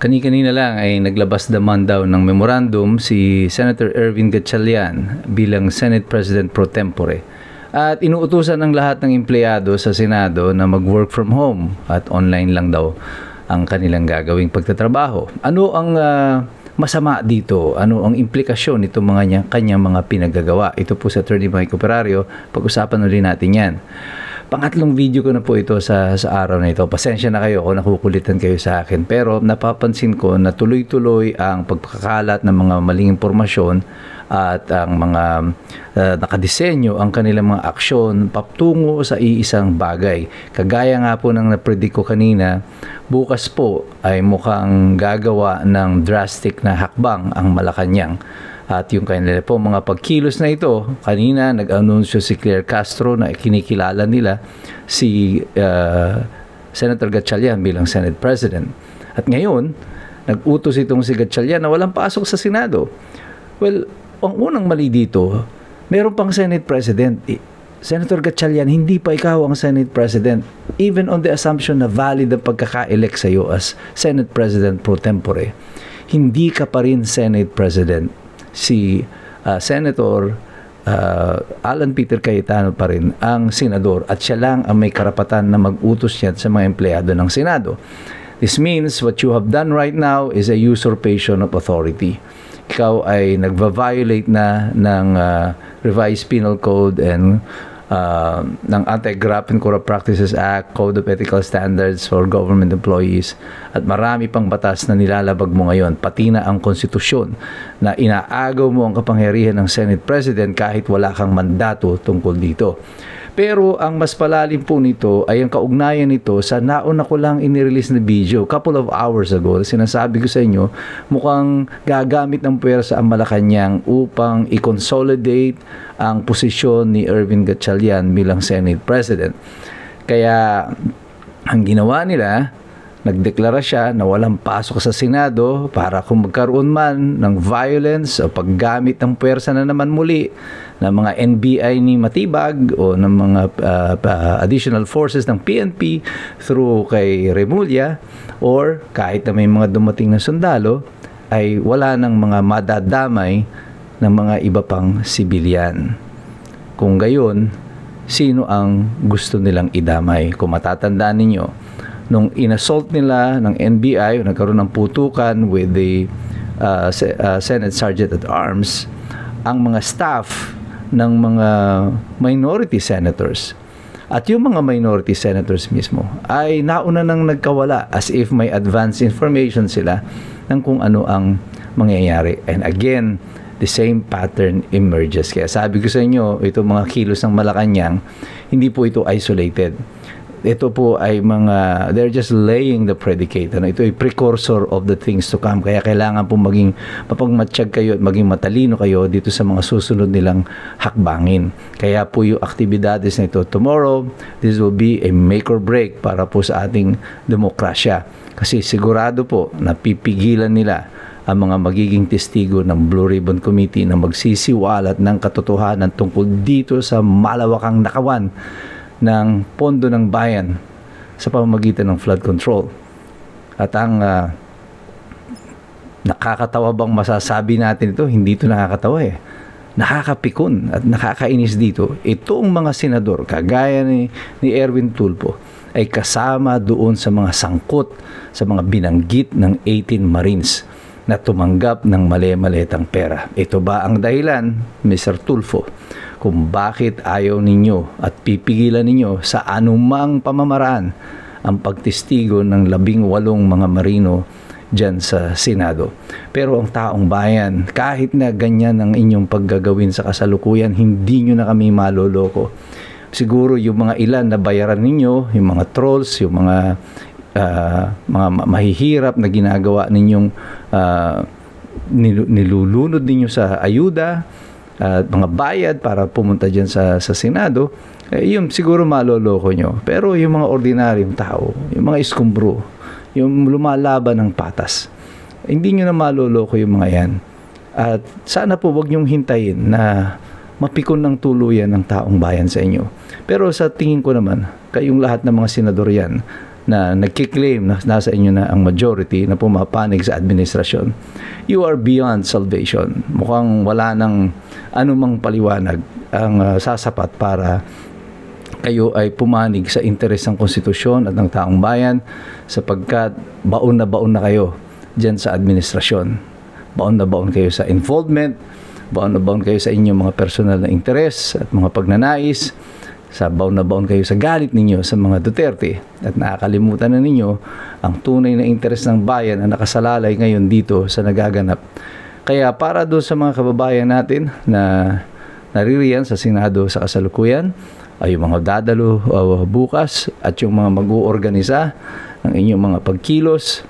Kani-kanina lang ay naglabas naman daw ng memorandum si Senator Erwin Gatchalian bilang Senate President pro tempore. At inuutusan ng lahat ng empleyado sa Senado na mag-work from home at online lang daw ang kanilang gagawing pagtatrabaho. Ano ang masama dito? Ano ang implikasyon nito kanyang mga pinagagawa? Ito po sa Attorney Mike Operario, pag-usapan ulit natin yan. Pangatlong video ko na po ito sa araw na ito. Pasensya na kayo kung nakukulitan kayo sa akin. Pero napapansin ko na tuloy-tuloy ang pagkakalat ng mga maling impormasyon at ang mga nakadisenyo ang kanilang mga aksyon patungo sa iisang bagay. Kagaya nga po ng napredict ko kanina, bukas po ay mukhang gagawa ng drastic na hakbang ang Malacanang. At yung kanila po mga pagkilos na ito, kanina nag-anunsyo si Claire Castro na kinikilala nila si Senator Gatchalian bilang Senate President. At ngayon, nag-utos itong si Gatchalian na walang pasok sa Senado. Well, ang unang mali dito, meron pang Senate President. Senator Gatchalian, hindi pa ikaw ang Senate President. Even on the assumption na valid ang pagkaka-elect sa iyo as Senate President pro tempore, hindi ka pa rin Senate President. Si Senator Alan Peter Cayetano pa rin ang senador at siya lang ang may karapatan na mag-utos yan sa mga empleyado ng Senado. This means what you have done right now is a usurpation of authority. Ikaw ay nagva-violate na ng Revised Penal Code and ng Anti-Graft and Corrupt Practices Act, Code of Ethical Standards for Government Employees at marami pang batas na nilalabag mo ngayon, pati na ang konstitusyon na inaagaw mo ang kapangyarihan ng Senate President kahit wala kang mandato tungkol dito. Pero ang mas palalim po nito ay ang kaugnayan nito sa nauna ko lang inirelease na video couple of hours ago. Sinasabi ko sa inyo, mukhang gagamit ng puwersa ang Malacanang upang i-consolidate ang posisyon ni Erwin Gatchalian bilang Senate President. Kaya ang ginawa nila, nagdeklara siya na walang pasok sa Senado para kung magkaroon man ng violence o paggamit ng puwersa na naman muli ng mga NBI ni Matibag o ng mga additional forces ng PNP through kay Remulla or kahit na may mga dumating na sundalo ay wala ng mga madadamay ng mga iba pang sibilyan. Kung gayon, sino ang gusto nilang idamay? Kung matatandaan ninyo, nung inassault nila ng NBI, nagkaroon ng putukan with the Senate Sergeant at Arms, ang mga staff ng mga minority senators at yung mga minority senators mismo ay nauna nang nagkawala as if may advance information sila ng kung ano ang mangyayari. And again, the same pattern emerges. Kaya sabi ko sa inyo, itong mga kilos ng Malacanang, hindi po ito isolated. Ito po ay they're just laying the predicate. Ito ay precursor of the things to come. Kaya kailangan po maging mapagmatsyag kayo at maging matalino kayo dito sa mga susunod nilang hakbangin. Kaya po yung aktibidades na ito tomorrow, this will be a make or break para po sa ating demokrasya. Kasi sigurado po na pipigilan nila ang mga magiging testigo ng Blue Ribbon Committee na magsisiwalat ng katotohanan tungkol dito sa malawakang nakawan ng pondo ng bayan sa pamamagitan ng flood control. At ang nakakatawa bang masasabi natin ito? Hindi ito nakakatawa eh. Nakakapikon at nakakainis dito. Itong mga senador, kagaya ni Erwin Tulfo, ay kasama doon sa mga sangkot, sa mga binanggit ng 18 Marines na tumanggap ng mali-malitang pera. Ito ba ang dahilan, Mr. Tulfo, kung bakit ayaw ninyo at pipigilan ninyo sa anumang pamamaraan ang pagtestigo ng 18 mga marino dyan sa Senado? Pero ang taong bayan, kahit na ganyan ang inyong paggagawin sa kasalukuyan, hindi nyo na kami maloloko. Siguro yung mga ilan na bayaran ninyo, yung mga trolls, yung mga mahihirap na ginagawa ninyong nilulunod ninyo sa ayuda at mga bayad para pumunta dyan sa Senado, yun siguro maloloko nyo. Pero yung mga ordinaryong tao, yung mga iskumbro, yung lumalaban ng patas, hindi nyo na maloloko yung mga yan. At sana po wag nyong hintayin na mapikon ng tuluyan ng taong bayan sa inyo. Pero sa tingin ko naman, kayong lahat ng mga senador yan, na nagkiklaim na nasa inyo na ang majority na pumapanig sa administrasyon, you are beyond salvation. Mukhang wala nang anumang paliwanag ang sasapat para kayo ay pumanig sa interes ng konstitusyon at ng taong bayan, sapagkat baon na kayo dyan sa administrasyon. Baon na baon kayo sa involvement, baon na baon kayo sa inyong mga personal na interes at mga pagnanais, baon na baon kayo sa galit ninyo sa mga Duterte, at nakakalimutan na ninyo ang tunay na interes ng bayan na nakasalalay ngayon dito sa nagaganap. Kaya para doon sa mga kababayan natin na naririyan sa Senado sa kasalukuyan, ay yung mga dadalo bukas at yung mga mag-uorganisa ng inyong mga pagkilos,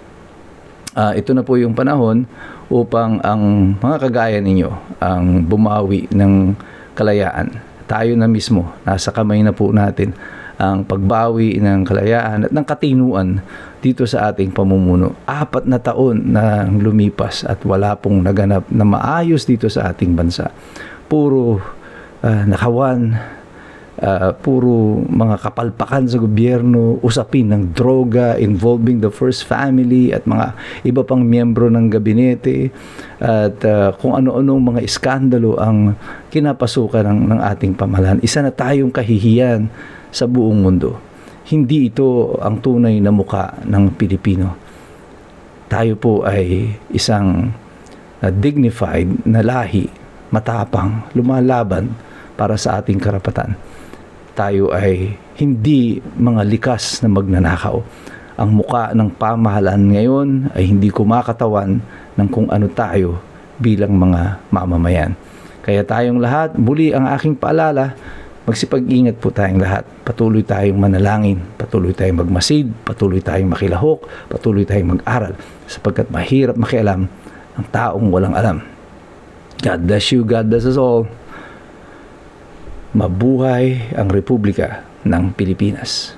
ito na po yung panahon upang ang mga kagaya ninyo ang bumawi ng kalayaan. Tayo na mismo, nasa kamay na po natin ang pagbawi ng kalayaan at ng katinuan dito sa ating pamumuno. 4 na taon na lumipas at wala pong naganap na maayos dito sa ating bansa. Puro nakawan, puro mga kapalpakan sa gobyerno, usapin ng droga involving the first family at mga iba pang miyembro ng gabinete, at kung ano-anong mga iskandalo ang kinapasukan ng ating pamahalaan. Isa na tayong kahihiyan sa buong mundo. Hindi ito ang tunay na muka ng Pilipino. Tayo po ay isang dignified na lahi, matapang, lumalaban para sa ating karapatan. Tayo ay hindi mga likas na magnanakaw. Ang muka ng pamahalaan ngayon ay hindi kumakatawan ng kung ano tayo bilang mga mamamayan. Kaya tayong lahat, muli ang aking paalala, magsipag-ingat po tayong lahat. Patuloy tayong manalangin, patuloy tayong magmasid, patuloy tayong makilahok, patuloy tayong mag-aral, sapagkat mahirap makialam ang taong walang alam. God bless you, God bless us all. Mabuhay ang Republika ng Pilipinas.